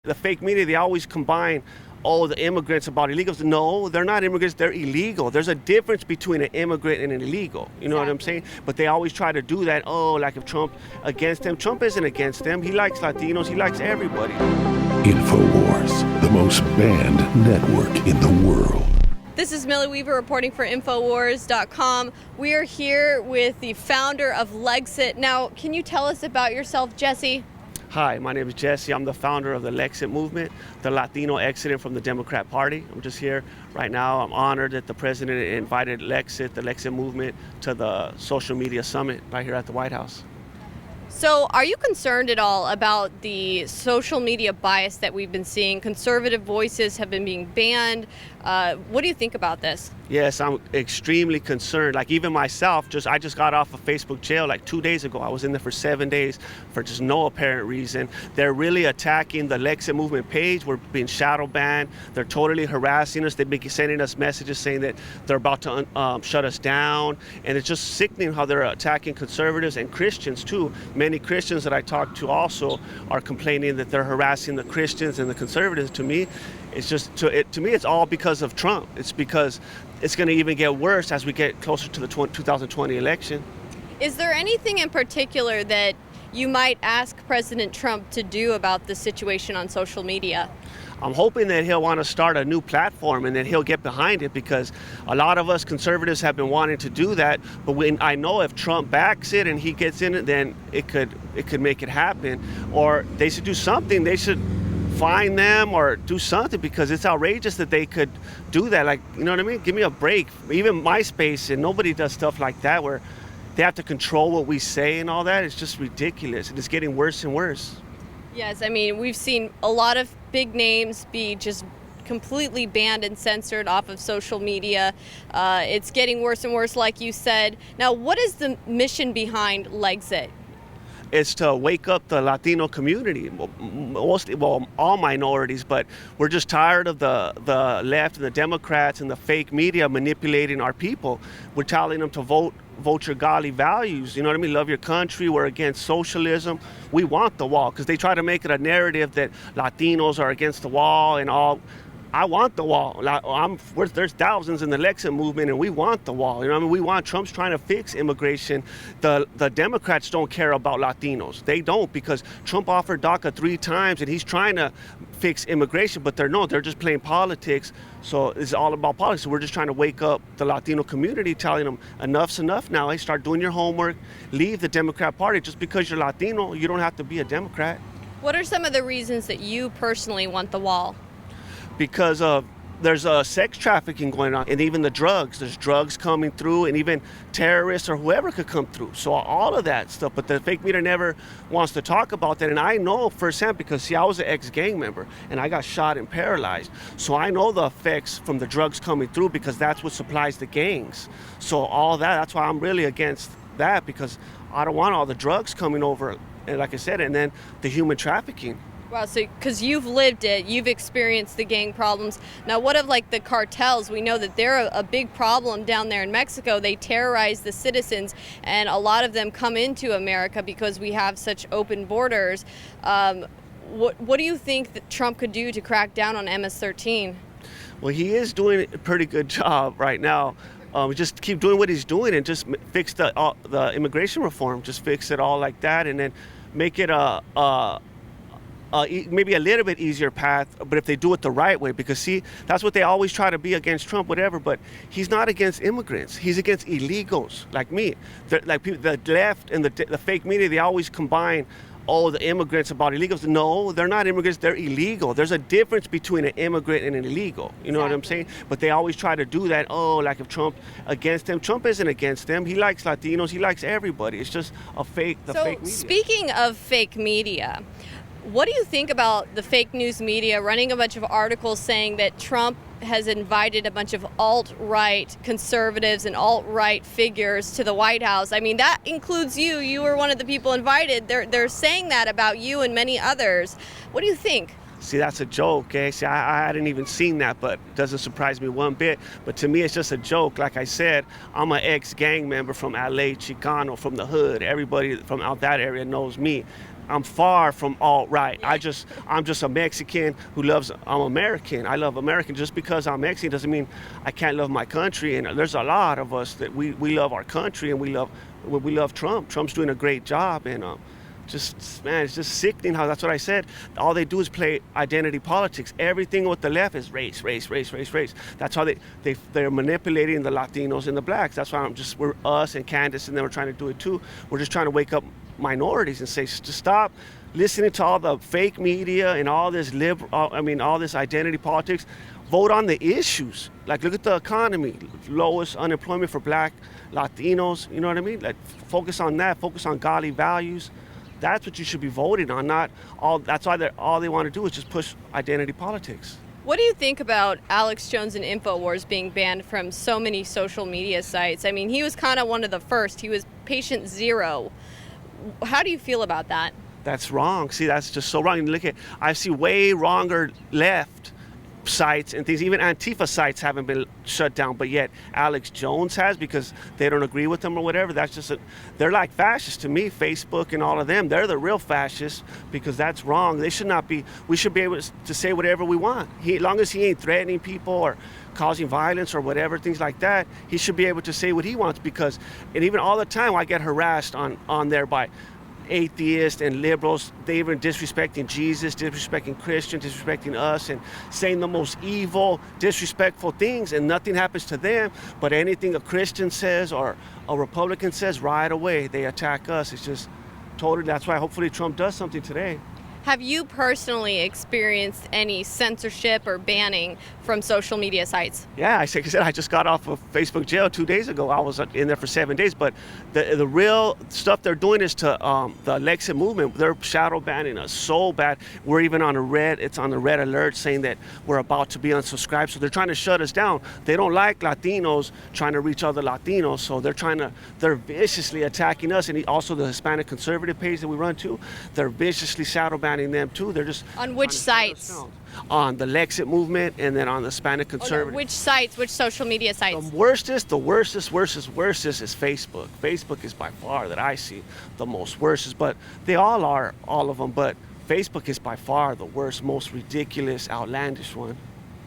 The fake media, they always combine, oh, the immigrants about illegals. No, they're not immigrants, they're illegal. There's a difference between an immigrant and an illegal. You know what I'm saying? But they always try to do that, oh, like if Trump against them. Trump isn't against them. He likes Latinos, he likes everybody. InfoWars, the most banned network in the world. This is Millie Weaver reporting for Infowars.com. We are here with the founder of LEXIT. Now, can you tell us about yourself, Jesse? Hi, my name is Jesse. I'm the founder of the LEXIT movement, the Latino exiting from the Democrat Party. I'm just here right now. I'm honored that the president invited LEXIT, the LEXIT movement, to the social media summit right here at the White House. So are you concerned at all about the social media bias that we've been seeing? Conservative voices have been being banned. What do you think about this? Yes, I'm extremely concerned. Like even myself, I just got off of Facebook jail like 2 days ago. I was in there for 7 days for just no apparent reason. They're really attacking the LEXIT movement page. We're being shadow banned. They're totally harassing us. They've been sending us messages saying that they're about to shut us down. And it's just sickening how they're attacking conservatives and Christians too. Many Christians that I talk to also are complaining that they're harassing the Christians and the conservatives. To me, it's all because of Trump. It's because it's going to even get worse as we get closer to the 2020 election. Is there anything in particular that you might ask President Trump to do about the situation on social media? I'm hoping that he'll want to start a new platform and that he'll get behind it, because a lot of us conservatives have been wanting to do that. But I know if Trump backs it and he gets in it, then it could make it happen. Or they should do something. They should fine them or do something, because it's outrageous that they could do that. Like, you know what I mean? Give me a break. Even MySpace, and nobody does stuff like that where they have to control what we say and all that. It's just ridiculous, and it's getting worse and worse. Yes, I mean, we've seen a lot of big names be just completely banned and censored off of social media. It's getting worse and worse, like you said. Now, what is the mission behind LEXIT? It's to wake up the Latino community, all minorities, but we're just tired of the left and the Democrats and the fake media manipulating our people. We're telling them to vote your godly values, you know what I mean? Love your country. We're against socialism. We want the wall, because they try to make it a narrative that Latinos are against the wall and all. I want the wall. There's thousands in the LEXIT movement, and we want the wall. You know what I mean? We want. Trump's trying to fix immigration. The Democrats don't care about Latinos. They don't, because Trump offered DACA 3 times, and he's trying to fix immigration, but they're just playing politics. So it's all about politics. So we're just trying to wake up the Latino community, telling them enough's enough now. Hey, start doing your homework. Leave the Democrat Party. Just because you're Latino, you don't have to be a Democrat. What are some of the reasons that you personally want the wall? Because there's sex trafficking going on, and even the drugs. There's drugs coming through, and even terrorists or whoever could come through. So all of that stuff, but the fake media never wants to talk about that. And I know firsthand, because see, I was an ex-gang member, and I got shot and paralyzed. So I know the effects from the drugs coming through, because that's what supplies the gangs. So all that's why I'm really against that, because I don't want all the drugs coming over, and like I said, and then the human trafficking. Wow, so because you've lived it, you've experienced the gang problems. Now, what of like the cartels? We know that they're a big problem down there in Mexico. They terrorize the citizens, and a lot of them come into America because we have such open borders. What do you think that Trump could do to crack down on MS-13? Well, he is doing a pretty good job right now. Just keep doing what he's doing and just fix the immigration reform. Just fix it all like that, and then make it maybe a little bit easier path, but if they do it the right way, because see, that's what they always try to be against Trump, whatever, but he's not against immigrants. He's against illegals like me. Like people, the left and the fake media, they always combine, oh, the immigrants about illegals. No, they're not immigrants, they're illegal. There's a difference between an immigrant and an illegal. You know what I'm saying? But they always try to do that, oh, like if Trump against them. Trump isn't against them. He likes Latinos, he likes everybody. It's just fake media. Speaking of fake media, what do you think about the fake news media running a bunch of articles saying that Trump has invited a bunch of alt-right conservatives and alt-right figures to the White House? I mean, that includes you. You were one of the people invited. They're saying that about you and many others. What do you think? See, that's a joke, eh? See, I hadn't even seen that, but it doesn't surprise me one bit. But to me, it's just a joke. Like I said, I'm an ex-gang member from LA, Chicano, from the hood. Everybody from out that area knows me. I'm far from alt-right. I'm just a Mexican who loves, I'm American. I love American. Just because I'm Mexican doesn't mean I can't love my country. And there's a lot of us that we love our country, and we love Trump. Trump's doing a great job, and man, it's just sickening how that's what I said. All they do is play identity politics. Everything with the left is race. That's how they're manipulating the Latinos and the blacks. That's why we're us and Candace, and then we're trying to do it too. We're just trying to wake up minorities and say to stop listening to all the fake media and all this all this identity politics. Vote on the issues. Like, look at the economy, lowest unemployment for black Latinos. You know what I mean? Like, focus on that. Focus on godly values. That's what you should be voting on, not all. That's why all they want to do is just push identity politics. What do you think about Alex Jones and InfoWars being banned from so many social media sites? I mean, he was kind of one of the first. He was patient zero. How do you feel about that? That's wrong. See, that's just so wrong. I see way wronger left sites and things. Even Antifa sites haven't been shut down, but yet Alex Jones has, because they don't agree with them or whatever. That's just they're like fascists to me. Facebook and all of them, they're the real fascists, because that's wrong. They should not be. We should be able to say whatever we want. As long as he ain't threatening people or causing violence or whatever, things like that, he should be able to say what he wants. And even all the time I get harassed on there by atheists and liberals. They even disrespecting Jesus, disrespecting Christians, disrespecting us, and saying the most evil, disrespectful things, and nothing happens to them. But anything a Christian says or a Republican says, right away they attack us. It's just totally. That's why hopefully Trump does something today. Have you personally experienced any censorship or banning from social media sites? Yeah, I said I just got off of Facebook jail 2 days ago. I was in there for 7 days, but the real stuff they're doing is to the LEXIT movement. They're shadow banning us so bad. We're even on it's on the red alert saying that we're about to be unsubscribed. So they're trying to shut us down. They don't like Latinos trying to reach other Latinos, so they're viciously attacking us. And also the Hispanic conservative page that we run to, they're viciously shadow banning them too. They're just on which sites? On the LEXIT movement, and then on the Hispanic conservative. Oh, no. Which sites? Which social media sites? The worstest is Facebook. Facebook is by far that I see the most worstest, but they all are, all of them. But Facebook is by far the worst, most ridiculous, outlandish one.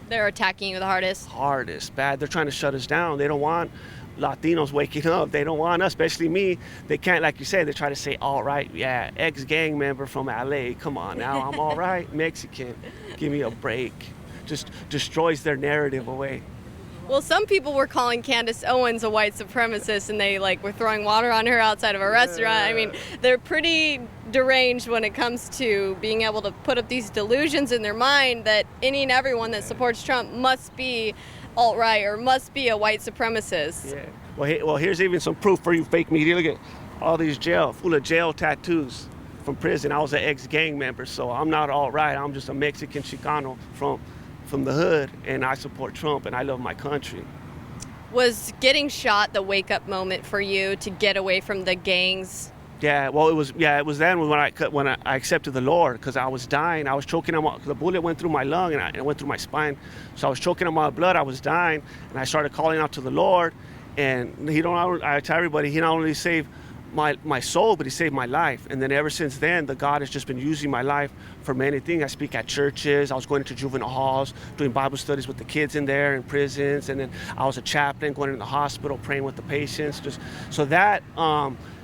They're attacking you the hardest. Hardest, bad. They're trying to shut us down. They don't want Latinos waking up. They don't want us, especially me. They can't, like you said, they try to say, all right, yeah, ex-gang member from LA. Come on now, I'm all right, Mexican. Give me a break. Just destroys their narrative away. Well, some people were calling Candace Owens a white supremacist, and they were throwing water on her outside of a restaurant. I mean, they're pretty deranged when it comes to being able to put up these delusions in their mind that any and everyone that supports Trump must be alt-right or must be a white supremacist. Yeah. Well, here's even some proof for you fake media. Look at all these full of jail tattoos from prison. I was an ex-gang member, so I'm not alt-right. I'm just a Mexican Chicano from the hood, and I support Trump, and I love my country. Was getting shot the wake-up moment for you to get away from the gangs? Yeah, well, it was then when I accepted the Lord, because I was dying. I was choking on the bullet went through my lung and it went through my spine, so I was choking on my blood. I was dying, and I started calling out to the Lord. And I tell everybody, he not only saved my soul, but he saved my life. And then ever since then, the God has just been using my life for many things. I speak at churches. I was going into juvenile halls, doing Bible studies with the kids in there in prisons, and then I was a chaplain going into the hospital, praying with the patients. So that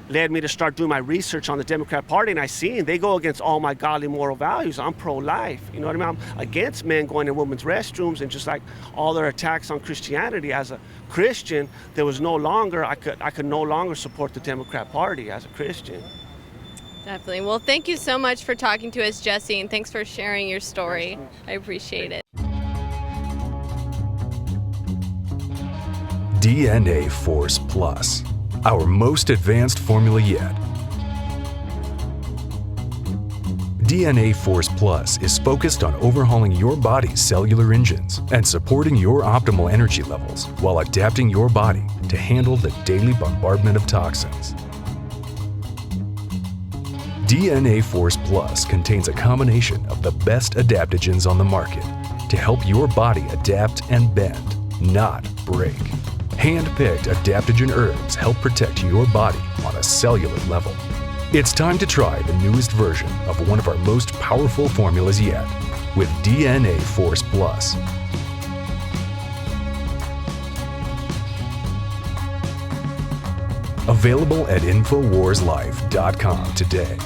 led me to start doing my research on the Democrat Party, and I seen they go against all my godly moral values. I'm pro-life, you know what I mean? I'm against men going in women's restrooms, and just like all their attacks on Christianity. As a Christian, I could no longer support the Democrat Party as a Christian. Definitely. Well, thank you so much for talking to us, Jesse, and thanks for sharing your story. I appreciate it. DNA Force Plus, our most advanced formula yet. DNA Force Plus is focused on overhauling your body's cellular engines and supporting your optimal energy levels while adapting your body to handle the daily bombardment of toxins. DNA Force Plus contains a combination of the best adaptogens on the market to help your body adapt and bend, not break. Hand-picked adaptogen herbs help protect your body on a cellular level. It's time to try the newest version of one of our most powerful formulas yet with DNA Force Plus. Available at InfoWarsLife.com today.